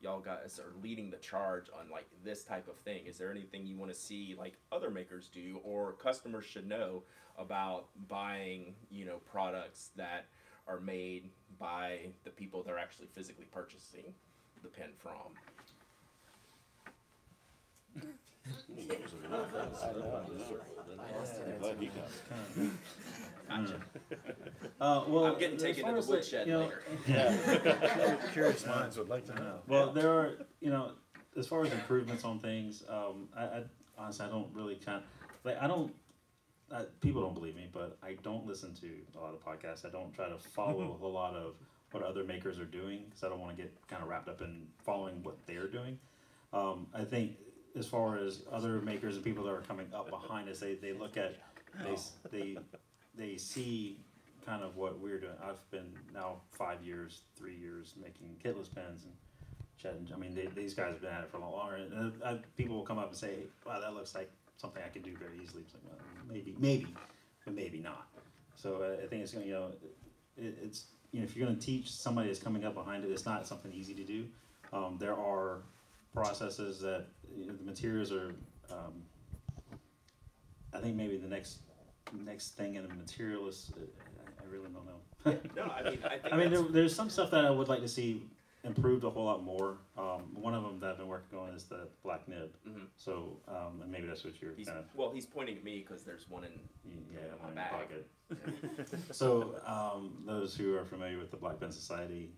y'all guys are leading the charge on like this type of thing. Is there anything you want to see like other makers do or customers should know about buying, you know, products that are made by the people they're actually physically purchasing the pen from? Well, I'm getting as taken far to as, the woodshed you know, later. Yeah. Curious minds would like to know. Well, there are, you know, as far as improvements on things, I honestly, I don't really people don't believe me, but I don't listen to a lot of podcasts. I don't try to follow a lot of what other makers are doing because I don't want to get kind of wrapped up in following what they're doing. I think as far as other makers and people that are coming up behind us, they look at, they see kind of what we're doing. I've been now 3 years making kitless pens, and Chad, I mean, these guys have been at it for a lot longer. And people will come up and say, "Wow, that looks like something I could do very easily." It's like, well, maybe, but maybe not. So I think it's going, you know, it's, you know, if you're going to teach somebody that's coming up behind it, it's not something easy to do. There are processes that, you know, the materials are. I think maybe the next thing in the material is, I really don't know. No, I mean, I think I mean, there's some stuff that I would like to see improved a whole lot more. One of them that I've been working on is the black nib. Mhm. So, and maybe that's what you're kind of. He's pointing at me because there's one in Yeah, my in bag. your pocket. So, those who are familiar with the Black Pen Society,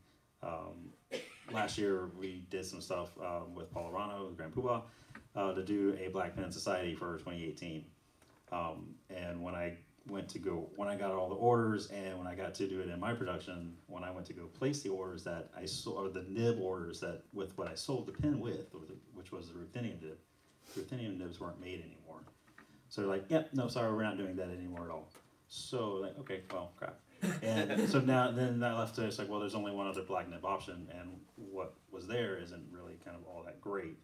last year we did some stuff with Paul Arano, the Grand Poobah, to do a Black Pen Society for 2018. And when I got all the orders and when I got to do it in my production, when I went to go place the orders that I sold, or the nib orders that with what I sold the pen with, which was the ruthenium nib, ruthenium nibs weren't made anymore. So they're like, yep, no, sorry, we're not doing that anymore at all. So like, okay, well, crap. And so now, then that left us like, well, there's only one other black nib option, and what was there isn't really kind of all that great.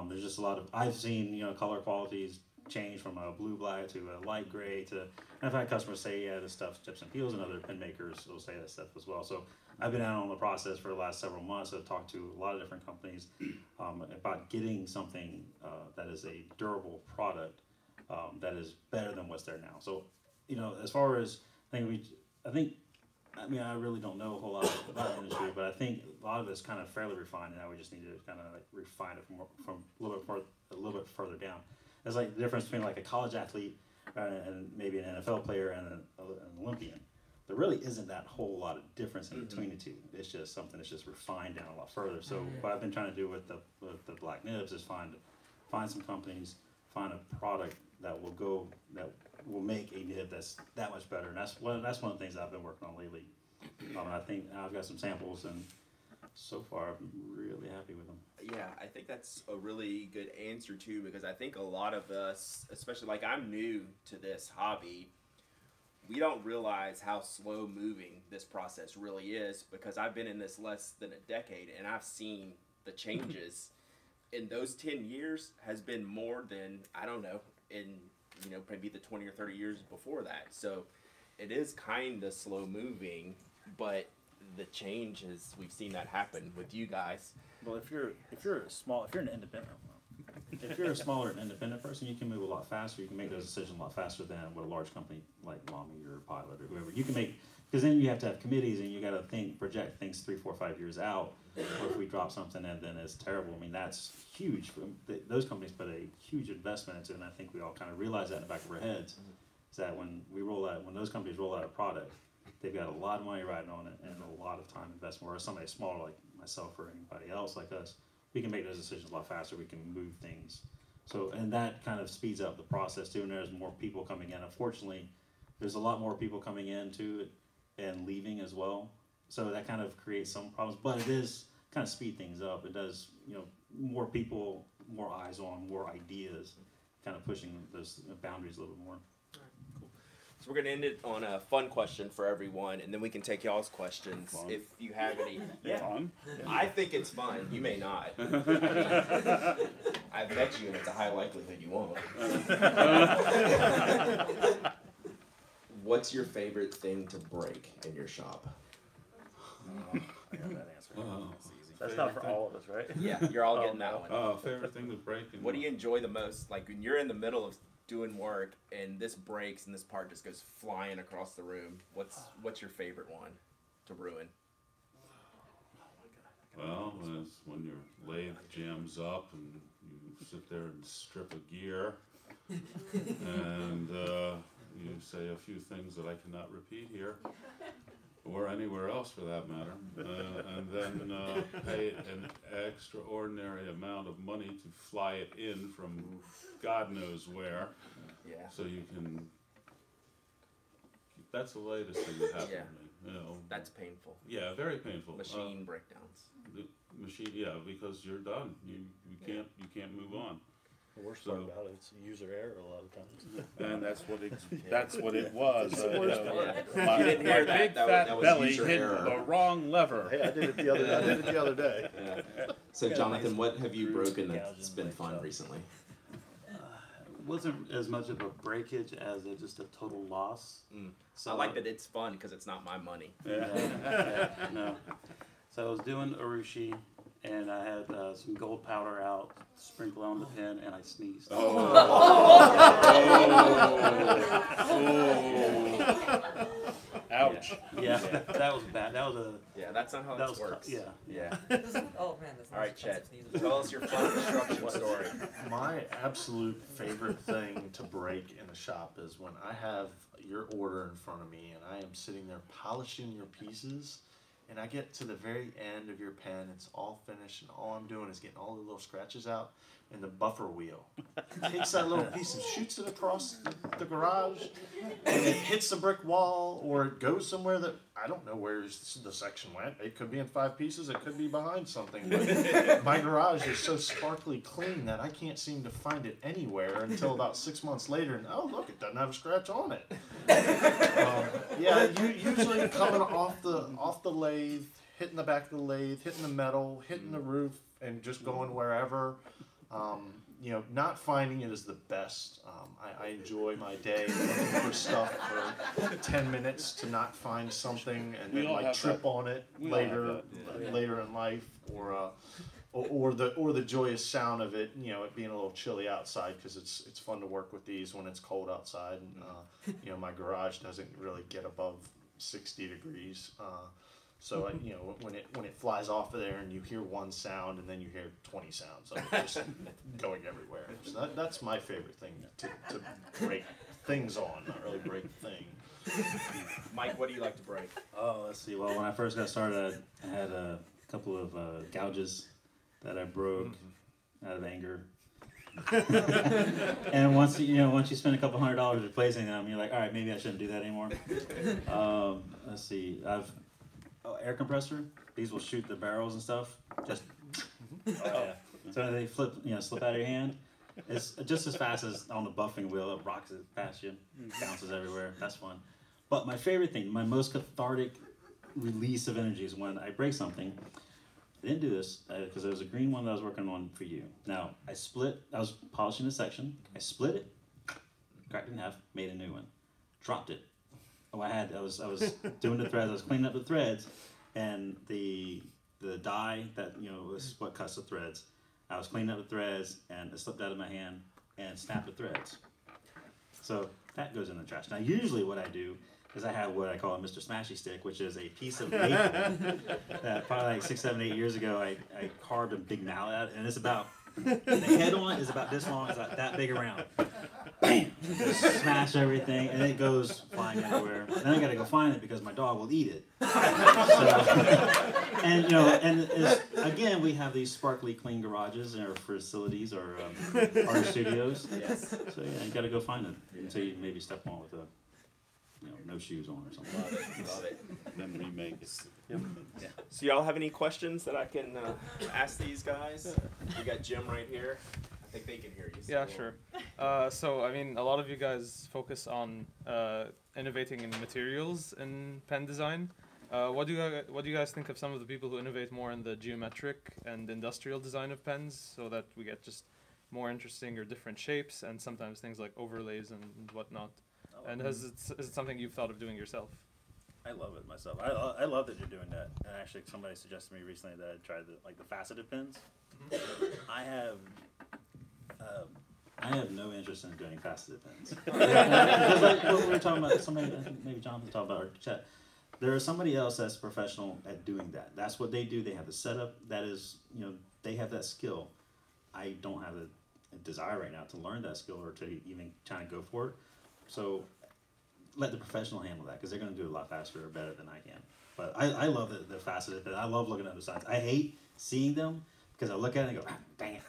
There's just a lot of, I've seen, you know, color qualities change from a blue black to a light gray to, and I've had customers say, yeah, this stuff chips and peels, and other pen makers will say that stuff as well. So I've been out on the process for the last several months. I've talked to a lot of different companies about getting something that is a durable product that is better than what's there now. So, you know, as far as I mean, I really don't know a whole lot about the industry, but I think a lot of it's kind of fairly refined, and now we just need to kind of like refine it from a little bit further down. It's like the difference between like a college athlete and maybe an NFL player and an Olympian. There really isn't that whole lot of difference in between the two. It's just something that's just refined down a lot further. So what I've been trying to do with the black nibs is find some companies, find a product that will make a nib that's that much better. And that's one of the things I've been working on lately. I think I've got some samples, and so far I'm really happy with them. Yeah, I think that's a really good answer too, because I think a lot of us, especially like I'm new to this hobby, we don't realize how slow moving this process really is, because I've been in this less than a decade and I've seen the changes in those 10 years has been more than, I don't know, in, you know, maybe the 20 or 30 years before that. So it is kind of slow moving, but the change is, we've seen that happen with you guys. Well, if you're an independent, if you're a smaller independent person, you can move a lot faster. You can make those decisions a lot faster than what a large company like Lamy or Pilot or whoever. You can make, because then you have to have committees and you got to project things 3, 4, 5 years out. Or if we drop something and then it's terrible, I mean, that's huge. Those companies put a huge investment into it, and I think we all kind of realize that in the back of our heads. Is that when those companies roll out a product, they've got a lot of money riding on it and a lot of time investment. Whereas somebody smaller like myself or anybody else like us, we can make those decisions a lot faster. We can move things. So, and that kind of speeds up the process too. And there's more people coming in. Unfortunately, there's a lot more people coming into it and leaving as well. So that kind of creates some problems, but it is kind of speed things up. It does, you know, more people, more eyes on, more ideas, kind of pushing those boundaries a little bit more. So we're going to end it on a fun question for everyone, and then we can take y'all's questions Fun. if you have any. Yeah, Fun? I think it's fun. You may not. I bet you, and it's a high likelihood you won't. What's your favorite thing to break in your shop? I got that answer. That's easy. That's not for all of us, right? Yeah, you're all getting that one. Favorite thing to break. And What do you enjoy the most? Like when you're in the middle of doing work and this breaks and this part just goes flying across the room. What's your favorite one to ruin? Well, it's when your lathe jams up and you sit there and strip a gear, and you say a few things that I cannot repeat here, or anywhere else for that matter, and then pay an extraordinary amount of money to fly it in from God knows where, so you can. That's the latest thing that happened to me. You know, that's painful. Yeah, very painful. Machine breakdowns. The machine, yeah, because you're done. You can't move on. The worst part about it's user error a lot of times. And that's what it was. It's the worst part. My, You didn't hear my big that. fat That was belly user hit error. the wrong lever. Hey, I did it the other day. Yeah. So Jonathan, what have you broken that's been fun recently? It wasn't as much of a breakage as just a total loss. So I like that it's fun because it's not my money. Yeah. No. So I was doing Urushi, and I had some gold powder out, sprinkled on the pen, and I sneezed. Ouch. Yeah, that was bad. That was a. Yeah, that's not how this works. Yeah. Oh man, that's All right, Chet. Tell us your fun construction story. My absolute favorite thing to break in the shop is when I have your order in front of me and I am sitting there polishing your pieces, and I get to the very end of your pen, it's all finished, and all I'm doing is getting all the little scratches out, and the buffer wheel takes that little piece and shoots it across the garage, and it hits the brick wall, or it goes somewhere that I don't know where the section went. It could be in 5 pieces, it could be behind something, but my garage is so sparkly clean that I can't seem to find it anywhere until about 6 months later, and oh look, it doesn't have a scratch on it. Yeah, usually coming off the lathe, hitting the back of the lathe, hitting the metal, hitting the roof, and just going wherever. You know, not finding it is the best. I enjoy my day looking for stuff for 10 minutes to not find something and then like trip on it later in life, or the joyous sound of it. You know, it being a little chilly outside because it's fun to work with these when it's cold outside, and you know, my garage doesn't really get above 60 degrees. So you know, when it flies off of there and you hear one sound and then you hear 20 sounds of it just going everywhere. So that's my favorite thing to break things on, not really break things. Mike, what do you like to break? Oh, let's see. Well, when I first got started, I had a couple of gouges that I broke out of anger. And once you spend a couple $100 replacing them, you're like, all right, maybe I shouldn't do that anymore. Let's see. Air compressor. These will shoot the barrels and stuff. Just so they slip out of your hand. It's just as fast as on the buffing wheel. It rocks it past you, bounces everywhere. That's fun. But my favorite thing, my most cathartic release of energy is when I break something. I didn't do this because there was a green one that I was working on for you. Now I was polishing a section. I split it, cracked it in half, made a new one, dropped it. I was doing the threads. I was cleaning up the threads, and the die that was what cuts the threads. I was cleaning up the threads, and it slipped out of my hand and snapped the threads. So that goes in the trash. Now usually what I do is I have what I call a Mr. Smashy stick, which is a piece of maple that probably like 6, 7, 8 years ago I carved a big mallet out, and it's about the head on it is about this long, it's like that big around. Bam! Just smash everything, and it goes flying everywhere. Then I gotta go find it because my dog will eat it. And again, we have these sparkly clean garages in our facilities or our studios. Yes. So yeah, you gotta go find it until you maybe step on with no shoes on or something. Love it. Then remake it. Yep. Yeah. So y'all have any questions that I can ask these guys? We got Jim right here. I think they can hear you. Yeah, sure. So I mean, a lot of you guys focus on innovating in materials in pen design. What do you guys think of some of the people who innovate more in the geometric and industrial design of pens, so that we get just more interesting or different shapes, and sometimes things like overlays and whatnot? And is it something you've thought of doing yourself? I love it myself. I love that you're doing that. And actually, somebody suggested to me recently that I tried the faceted pins. I have no interest in doing faceted pins. Because like what we were talking about, somebody, I think maybe Jonathan talked about our chat. There is somebody else that's professional at doing that. That's what they do. They have the setup. That is, they have that skill. I don't have a desire right now to learn that skill or to even try to go for it. So let the professional handle that because they're going to do it a lot faster or better than I can. But I love the faceted pin. I love looking at the signs. I hate seeing them because I look at it and go, ah, dang it.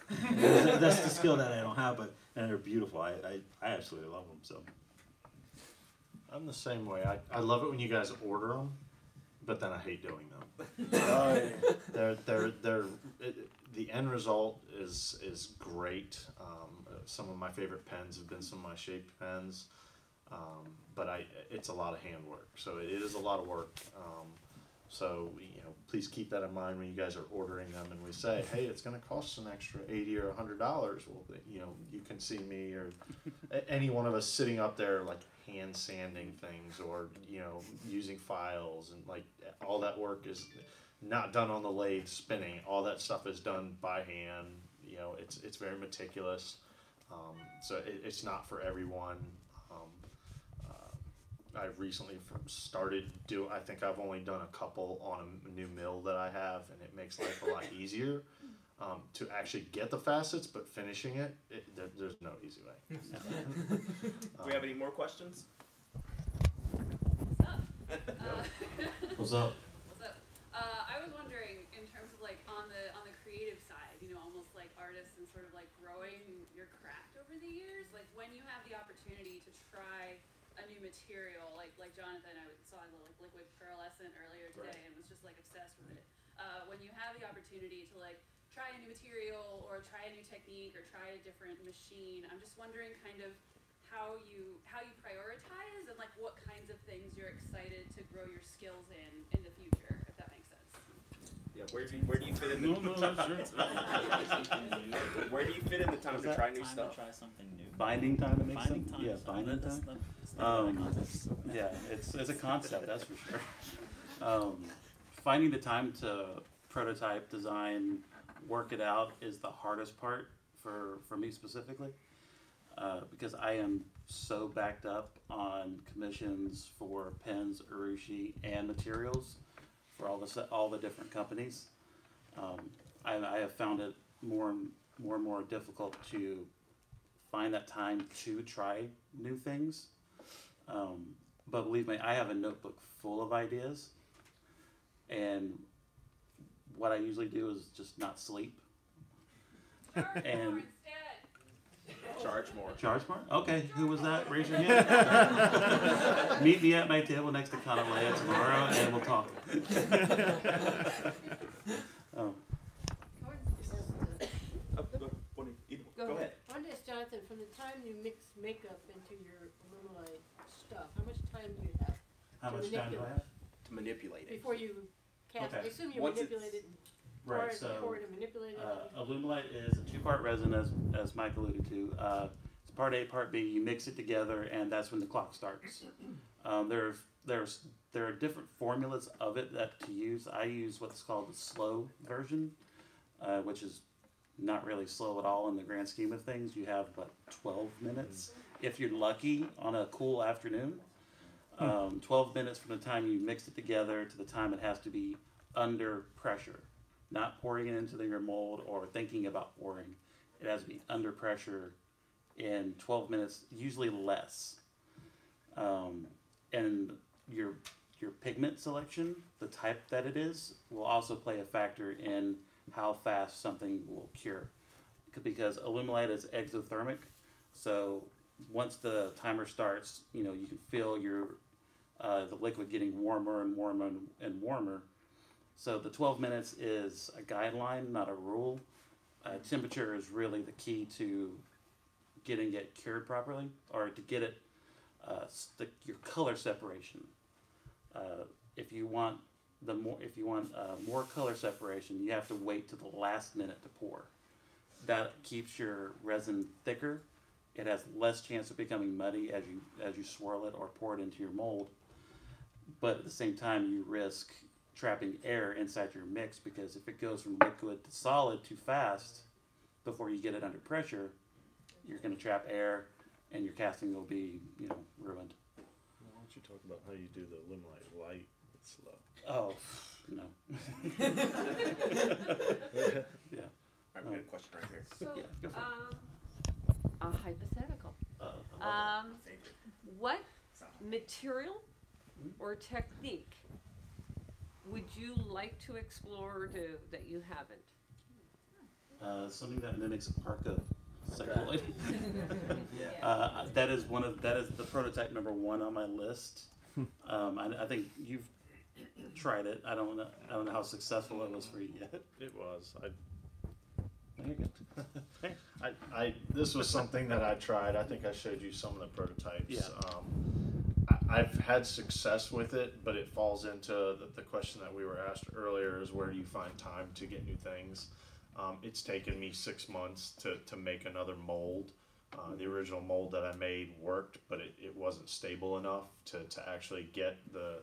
That's the skill that I don't have, and they're beautiful. I absolutely love them. So I'm the same way. I love it when you guys order them, but then I hate doing them. The end result is great. Some of my favorite pens have been some of my shaped pens, but it's a lot of hand work. So it is a lot of work. So please keep that in mind when you guys are ordering them, and we say, hey, it's going to cost an extra $80 or $100. Well, you can see me or any one of us sitting up there like hand sanding things or using files, and like all that work is not done on the lathe spinning. All that stuff is done by hand. It's very meticulous. So it's not for everyone. I recently started I think I've only done a couple on a new mill that I have, and it makes life a lot easier to actually get the facets, but finishing there's no easy way. Do we have any more questions? What's up? What's up? I was wondering, in terms of like on the creative side, almost like artists and sort of like growing your craft over the years, like when you have the opportunity to try a new material, like Jonathan, I saw a little liquid pearlescent earlier today and was just like obsessed with it. When you have the opportunity to like try a new material or try a new technique or try a different machine, I'm just wondering kind of how you prioritize and like what kinds of things you're excited to grow your skills in the future, if that makes sense. Yeah, where do you fit in the where do you fit in the time to try new stuff? To try something new. Binding time to make Binding something? time. Yeah, binding time. Yeah, it's a concept, that's for sure. Finding the time to prototype, design, work it out is the hardest part for me specifically, because I am so backed up on commissions for pens, urushi, and materials for all the different companies. I have found it more and more difficult to find that time to try new things. But believe me, I have a notebook full of ideas, and what I usually do is just not sleep. And Charge more. charge more? Okay, who was that? Raise your hand. Meet me at my table next to Kanalea tomorrow, and we'll talk. Oh. Go ahead. I wanted to ask Jonathan, from the time you mix makeup into your illuminate stuff, how much time do you have? How much time do I have? To manipulate it. Before you cast, Okay. I assume you Once manipulate it, pour Right, it, so pour it and manipulate it. Illuminate is a 2-part resin, as Mike alluded to. It's part A, part B. You mix it together, and that's when the clock starts. There are different formulas of it that to use. I use what's called the slow version, which is not really slow at all in the grand scheme of things. You have about 12 minutes if you're lucky on a cool afternoon. 12 minutes from the time you mix it together to the time it has to be under pressure. Not pouring it into your mold or thinking about pouring. It has to be under pressure in 12 minutes, usually less. And your pigment selection, the type that it is, will also play a factor in how fast something will cure. Because illuminate is exothermic, so once the timer starts, you can feel the liquid getting warmer and warmer and warmer. So the 12 minutes is a guideline, not a rule. Temperature is really the key to getting it cured properly, or to get it your color separation. If you want more color separation, you have to wait to the last minute to pour. That keeps your resin thicker. It has less chance of becoming muddy as you swirl it or pour it into your mold. but at the same time, you risk trapping air inside your mix, because if it goes from liquid to solid too fast before you get it under pressure, you're going to trap air, and your casting will be, ruined. Why don't you talk about how you do the limelight light and slow? Oh, no. Yeah. All right, we got a question right here. So, Yeah, go for a hypothetical. What material or technique would you like to explore that you haven't? Something that mimics a parka celluloid. That is the prototype number 1 on my list. I think you've tried it. I don't know how successful it was for you yet. It was. Hey. This was something that I tried. I think I showed you some of the prototypes. Yeah. I've had success with it, but it falls into the question that we were asked earlier, is where do you find time to get new things? It's taken me 6 months to make another mold. The original mold that I made worked, but it wasn't stable enough to actually get the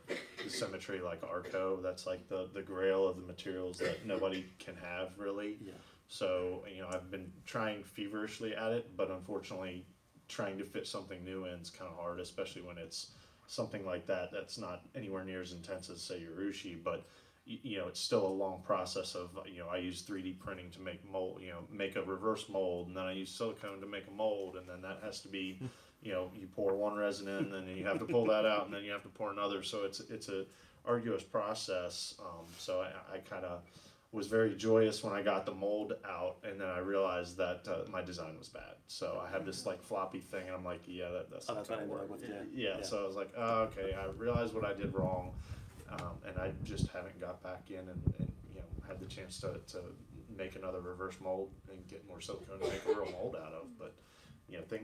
symmetry like Arco. That's like the grail of the materials that nobody can have, really. Yeah. So, I've been trying feverishly at it, but unfortunately trying to fit something new in is kind of hard, especially when it's something like that's not anywhere near as intense as, say, Urushi, but it's still a long process of, I use 3D printing to make mold, make a reverse mold, and then I use silicone to make a mold, and then that has to be, you pour one resin in, and then you have to pull that out, and then you have to pour another. So it's a arduous process. So I kind of was very joyous when I got the mold out, and then I realized that my design was bad. So I have this like floppy thing, and I'm like, yeah, that's not gonna work. Yeah. So I was like, oh, okay, I realized what I did wrong. And I just haven't got back in and had the chance to make another reverse mold and get more silicone to make a real mold out of. But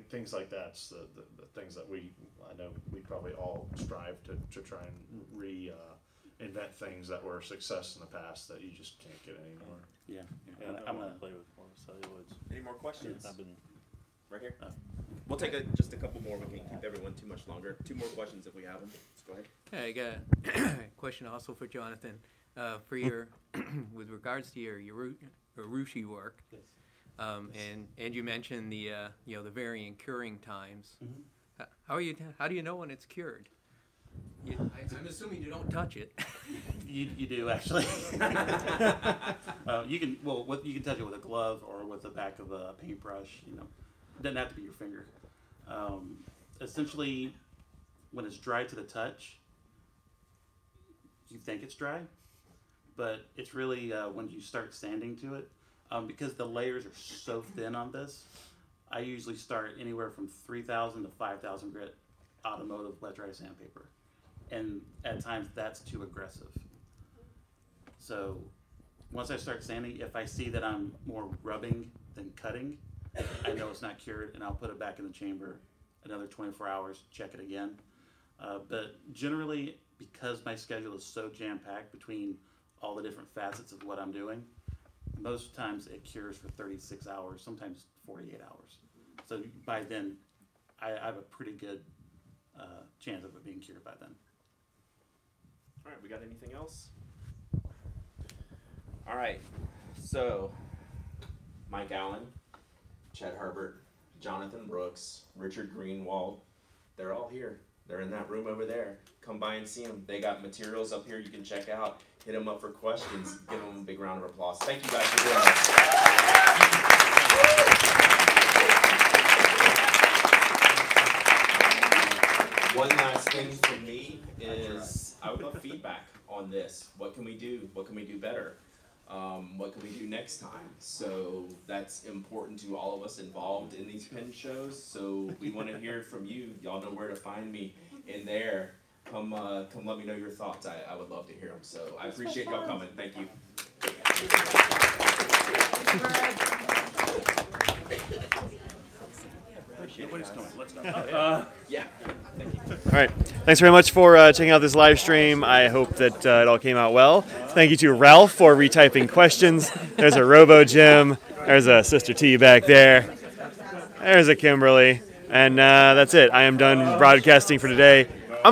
things like that's the things that I know we probably all strive to try and invent things that were a success in the past that you just can't get anymore. Yeah. I'm gonna play with more celluloids. Any more questions? I've been right here. We'll take just a couple more. We can't keep everyone too much longer. 2 more questions if we have them. Let's go ahead. I got a question also for Jonathan. For your, with regards to your Urushi work, Yes. and you mentioned the the varying curing times. Mm-hmm. How do you know when it's cured? I'm assuming you don't touch it. You do actually. You can touch it with a glove or with the back of a paintbrush. It doesn't have to be your finger. Essentially, when it's dry to the touch, you think it's dry, but it's really when you start sanding to it, because the layers are so thin on this. I usually start anywhere from 3,000 to 5,000 grit automotive wet dry sandpaper, and at times that's too aggressive. So once I start sanding, if I see that I'm more rubbing than cutting, I know it's not cured, and I'll put it back in the chamber another 24 hours, check it again. But generally, because my schedule is so jam-packed between all the different facets of what I'm doing, most times it cures for 36 hours, sometimes 48 hours. So by then, I have a pretty good chance of it being cured by then. All right, we got anything else? All right, so Mike Allen, Chet Herbert, Jonathan Brooks, Richard Greenwald, they're all here. They're in that room over there. Come by and see them. They got materials up here you can check out. Hit them up for questions. Give them a big round of applause. Thank you guys for doing that. One last thing from me is I would love feedback on this. What can we do? What can we do better? What can we do next time? So that's important to all of us involved in these pin shows. So we want to hear from you. Y'all know where to find me in there. Come let me know your thoughts. I would love to hear them. So I appreciate y'all coming. Thank you. Nobody's coming. Let's go. Yeah. Thank you. All right. Thanks very much for checking out this live stream. I hope that it all came out well. Thank you to Ralph for retyping questions. There's a Robo Jim. There's a Sister T back there. There's a Kimberly. And that's it. I am done broadcasting for today.